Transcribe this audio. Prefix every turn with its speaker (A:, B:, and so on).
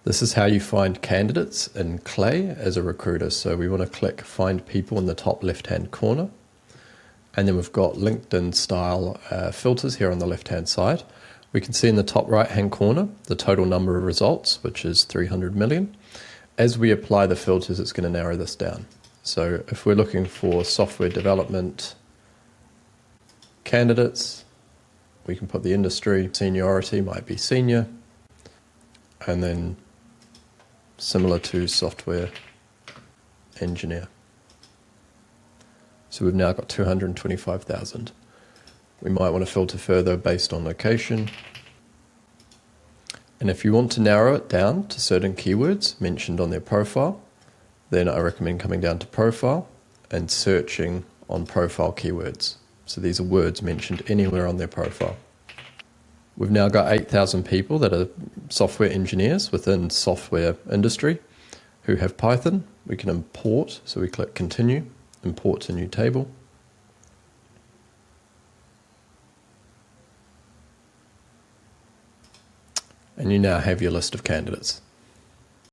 A: This is how you find candidates in Clay as a recruiter. So we want to click Find People in the top left-hand corner. And then we've got LinkedIn style filters here on the left-hand side. We can see in the top right-hand corner the total number of results, which is 300 million. As we apply the filters, it's going to narrow this down. So if we're looking for software development candidates, we can put the industry, seniority might be senior, and then similar to software engineer. So we've now got 225,000. We might want to filter further based on location. And if you want to narrow it down to certain keywords mentioned on their profile, then I recommend coming down to profile and searching on profile keywords. So these are words mentioned anywhere on their profile. We've now got 8,000 people that are software engineers within software industry who have Python. We can import, so we click continue, import to new table. And you now have your list of candidates.